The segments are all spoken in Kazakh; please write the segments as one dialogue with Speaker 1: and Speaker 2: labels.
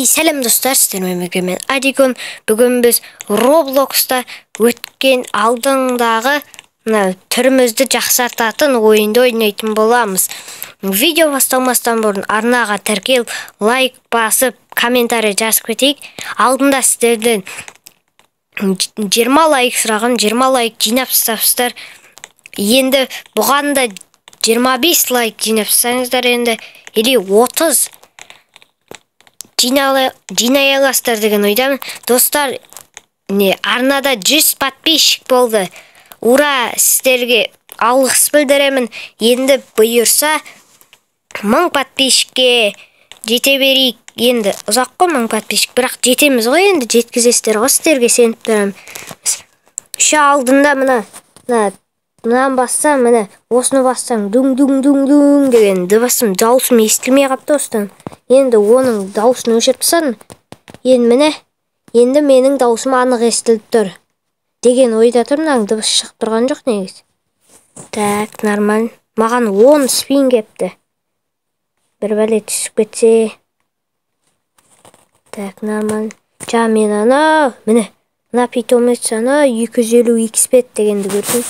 Speaker 1: Сәлем достар, сіздермен мен Адикон. Бүгін біз Roblox'та өткен алдыңдағы түрімізді жақсартатын ойынды ойнайтын боламыз. Видео басталмастан бұрын арнаға тіркеліп, лайк басып, комментарий жазып кетейік. Алдында сіздерден 20 лайк сұраған, 20 лайк жинап тастапсыздар. Енді бұған да 25 лайк жинап тастаңыздар енді, или 30 жинай аласыздар деген ойдамын. Достар, арнада 100 подписчик болды. Ура, сіздерге алғыс білдіремін. Енді бұйырса 1000 подписчикке жете берейік. Енді ұзақ қой 1000 подписчик, бірақ жетеміз ғой, енді жеткізесіздер ғой, сіздерге сеніп тұрамын. Үші алдында мынан бассам, міне осыны бассам, дүң деген дауысым естілмей қапты осыдан. Енді оның дауысын өшіріп тастадым. Енді менің дауысым анық естіліп тұр деген ойда тұрмын, дыбыс шығып тұрған жоқ негізі. Так, нормально. Маған 10 спин кепті. Бір бәле түсіп кетсе. Так, нормально. Мен мына питомец 250 XP дегенді көрдім.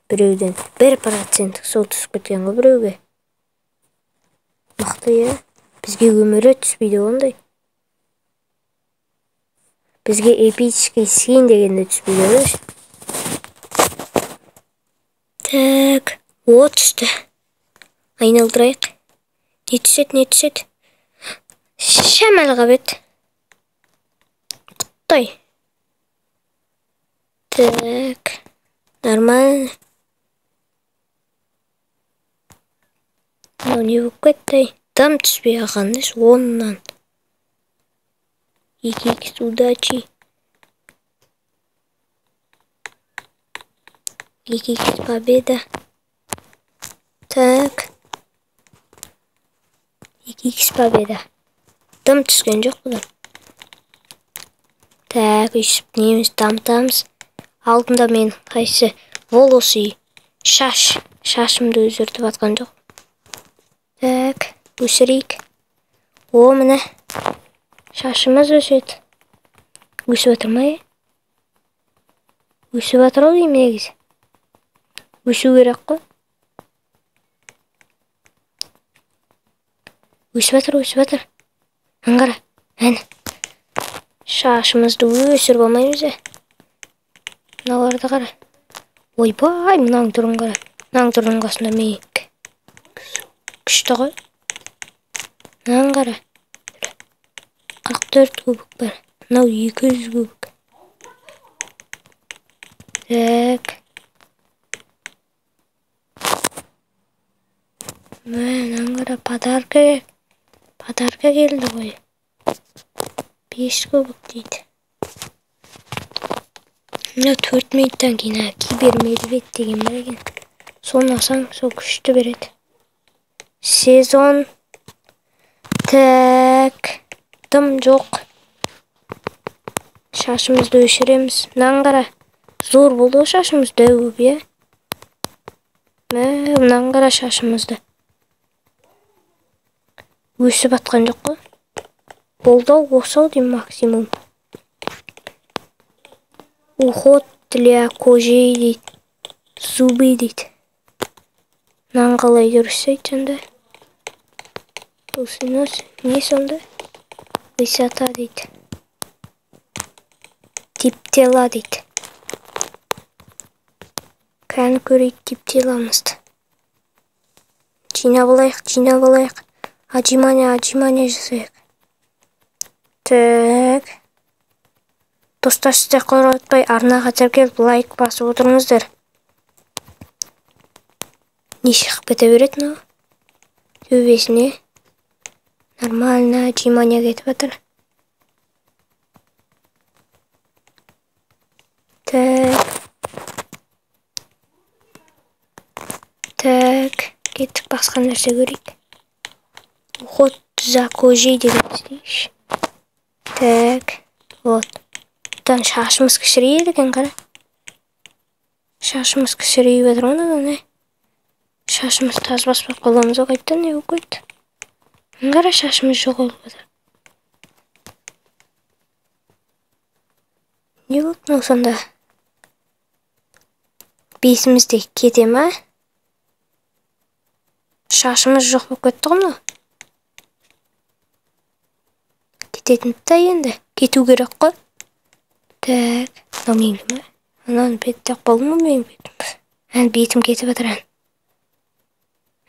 Speaker 1: Біреуден 1% сол түсіп кеткен ғой біреуге. Мықты, бізге өмірі түспейді ондай. Бізге эпический скин дегенде түспейді ғой. Так, түсті. Айналдырайық. Не түсет? Шамалға бет. Құттай. Так, нормально. Не болып кетті? Там түспей ағандыз 10-нан. 2x удачи. 2x победа. Так. 2x победа. Там түскен жоқ бұдан. Так, үйсіп неміз дамтамыз. Алдында мен қайсы волосы шашымды өзіртіп атқан жоқ. Так, өсірейік. Міне шашымыз өседі. Өсіп атыр ма? Өсіп атыр ол деймін негізі. Өсу керек қой. Өсіп атыр. Аңғара, шашымызды өсіріп алмаймыз. Мыналарды қара. Ойбай, мынаң тұрын қара. Мынаң тұрын қасында мейік. Күшті ғой. Мынаң қара. 44 кубик бар. Мынау 200 кубик. Так. Мынаң қара, подарка келді ғой. 5 кубик дейді. Мына 4 минуттан кейін кибермедвед деген бар екен. Соны алсаң, сол күшті береді. Сезон. Так. Тым жоқ. Шашымызды өшіреміз. Мынан қара. Зор болды шашымыз дөп, е. Мынан қара шашымызды. Өсіп атқан жоқ қой. Болды осау дейм максимум. Уход для кожей дейді. Зубы дейді. Мынан қалай дұрыстайды сонда? Не сонда? Высота дейді. Тип тела дейді. Кәні көрейік тип теламызды. Жинап алайық. Отжимания жасайық. Так. Достар, сіздер қоңыратпай арнаға тіркеліп лайк басып отырыңыздар. Не шығып кете береді мынау? Төбесіне. Нормально, отжимания кетіп жатыр. Так, кеттік басқа нәрсе көрейік. Уход за кожей деген істейші. Так, вот. Бұдан шашымыз кішірейді екен қара. Шашымыз кішірейіп жатыр оны. Шашымыз таз баспақ боламыз қайттан не болып кетті. Аңғара шашымыз жоғалып жатыр. Не болды мынау сонда? Бесімізде кете ма? Шашымыз жоқ болып кетті ғой мынау. Кететін та енді. Кету керек қой. Так, мынау менікі ма? Ананы беттеп болды ма менің бетім? Әне бетім кетіп жатыр әне.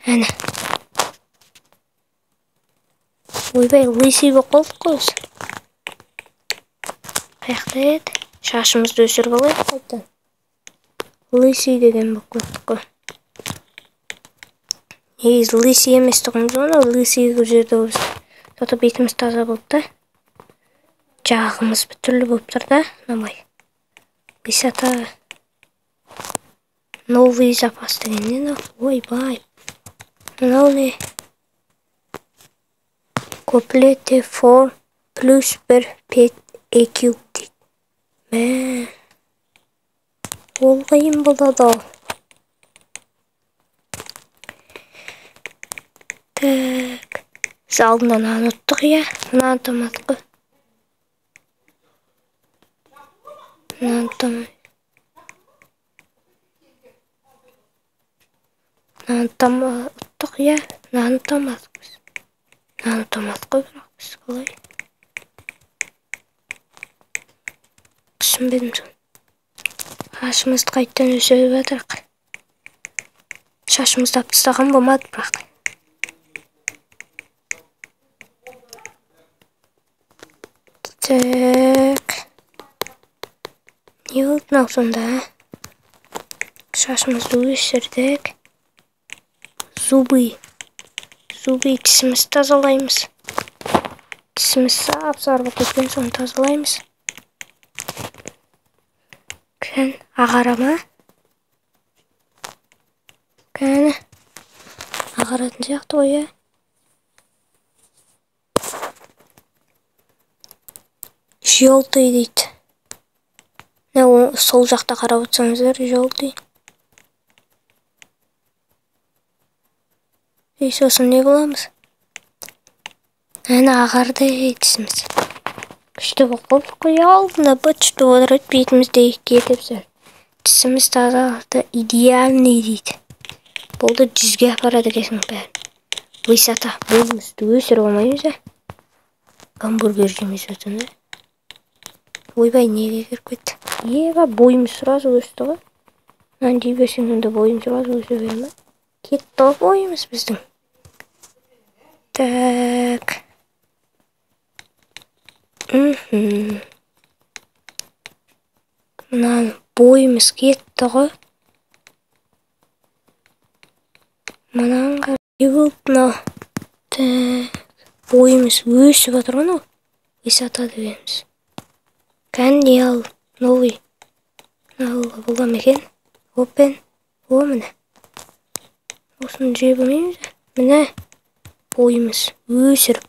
Speaker 1: Әне. Ойбай, лысый болып қалдық қой осы. Қаяқта еді? Шашымызды өсіріп алайық қайтадан. Лысый деген болып кеттік қой. Негізі лысый емес тұғымыз оны, лысый жерде осы. Соты бетіміз таза болды да. Жағымыз бүтірлі болып тұр да, намай. Высота. Новый запас деген не? Ойбай. Мынау не? Комплете 4 плюс 1 5 EQ дейді. Мә. Ол қиын болады ау. Так. Біз алдынан ұмыттық, иә? Мына ұмытамадық қой. Мына ұмытамадық. Мына ұмытамадық, иә? Мына ұмытамадық біз. Мына ұмытамадық қой, бірақ біз қалай? Түсінбедім соны. Шашымызды қайттан өсіріп жатырық. Шашымызды алып тастаған болмады, бірақ. Так. Не болды мынау сонда? Шашымызды өсірдік. Зубы тісімізді тазалаймыз. Тісіміз сап-сары болып кеткен соң тазалаймыз. Кән, ағарама. Кәні. Ағаратын сияқты ғой, иә? Желтый дейді. Сол жақта қарап отырсаңыздар, желтый. Сосын не боламыз? Әне ағарды етісіміз. Күшті болып қалдық қой, алдына күшті отырады, бетімізде кетіп жүр. Тісіміз тазалықты идеальный дейді. Болды 100-ге апарады кесің бәрін. Высота бойымызды өсіріп алмаймыз, ә? Гамбургер жемес өтін, ә? Ойбай, неге кіріп кетті? Еға, бойымыз сразу өсті ғой. Мынаны дей берсең, онда бойым сразу өсе бере ме? Кетті ғой бойымыз біздің. Так. Мынаны бойымыз кетті ғой. Мынаны қар. Не болды мынау? Так. Бойымыз өсіп жатыр ғой мынау. Высота дегеніміз. Кән не ал? Новый. Алға болам екен. Опен. О, міне. Осыны жеп алмаймыз. Міне. Бойымыз өсіріп.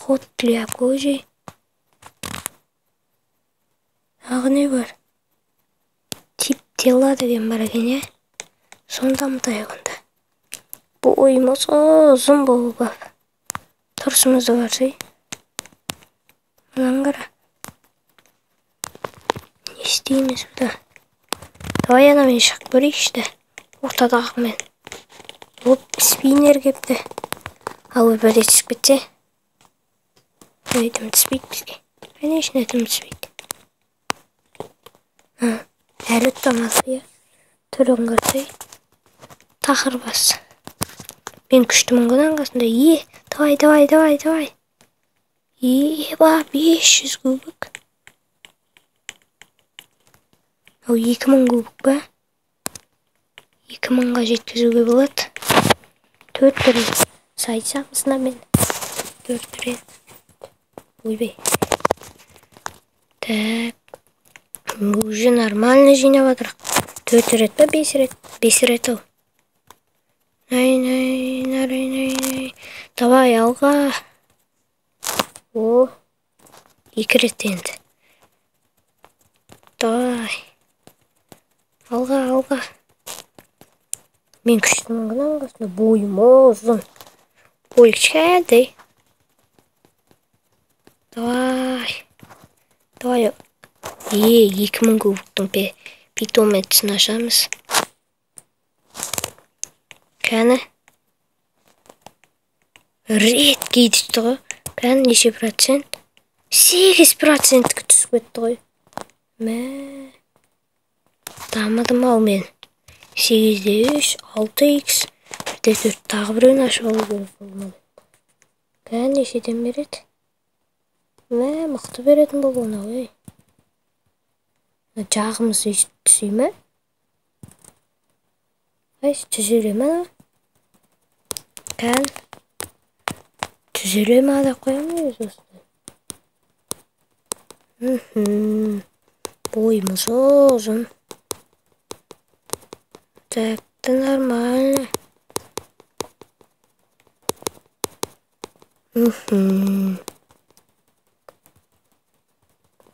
Speaker 1: Ход для кожи. Ағы не бар? Тип тела деген бар екен, е? Сонда мұтайық онда. Бойымыз ұзын болып ап. Тұрсымызды барсай. Мынан қара. Не істейміз бұда? Давай анамен шығып көрейікші. Ортадағы мен. Оп, спиннер кепті. Ал бір етісіп кетсе. Өйтім түспейді бізге. Конечно, өйтім түспейді. Әлі ұттамады, я. Түрін көрсей. Тақыр басы. Мен күштімін ғынан қасында. Давай. Ба, 500 кубик. Ау, 2000 кубик ба? 2000-ға жеткізуге болады. 4 рет сайсамызна мен. 4 рет. Ойбай. Так. Уже нормально жинап атырық. 4 рет па, 5 рет? 5 рет ау. Най. Давай, алға. О, 2 рет енді. Давай. Алға. Мен күштімін ғынан қасында бойым ұзын. Бой кішкентай. Давай. Давай 2000 кубоктың питометрін ашамыз. Кәні рет кетіпті ғой. Кәні неше процент? 8% түсіп кетті ғой. Дамыдым ау мен. 8-де 3, 6x, 1-де 4 тағы біреуін ашып алу керек болмады. Кәні нешеден береді? Мықты беретін бұл оны ғой. Жағымыз түсей ме? Түзеле ме? Кән түзеле ме да қоямыз достар. Бойымыз ұзын. Так-то нормально.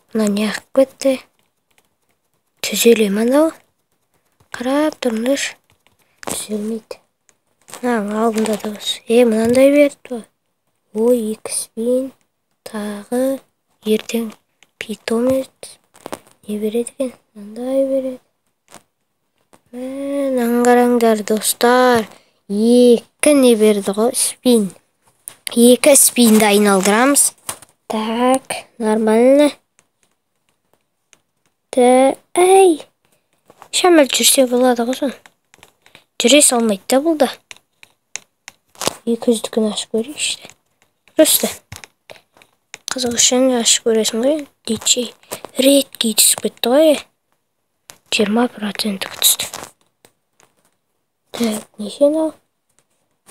Speaker 1: Мына не ақ кетті? Түзеле ме анау? Қарап тұрыңдар. Түзелмейді. Алдында да осы. Мынандай берді. Ой, 2 спин. Тағы ертең питомет. Не береді екен? Мынандай береді. Қараңдар достар. 2 не берді ғой? Спин. 2 спинді айналдырамыз. Так, нормально. Әй, шамал жүрсе болады ғой. Жүре салмайды да бұл да. 200-дүкін ашып көрейік ішті. Просто қызық үшін ашып көресің ғой. Дейші ретке түсіп кетті ғой. 20% түсті. Так, неше нау?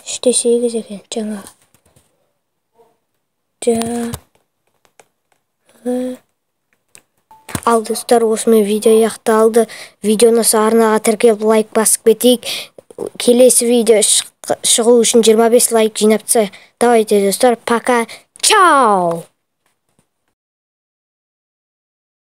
Speaker 1: 3-те 8 екен жаңа. Ал достар, осымен видео аяқталды. Видеоны арнаға тіркеліп лайк басып кетейік. Келесі видео шығу үшін 25 лайк жинапса. Давайте достар, пока. Чао!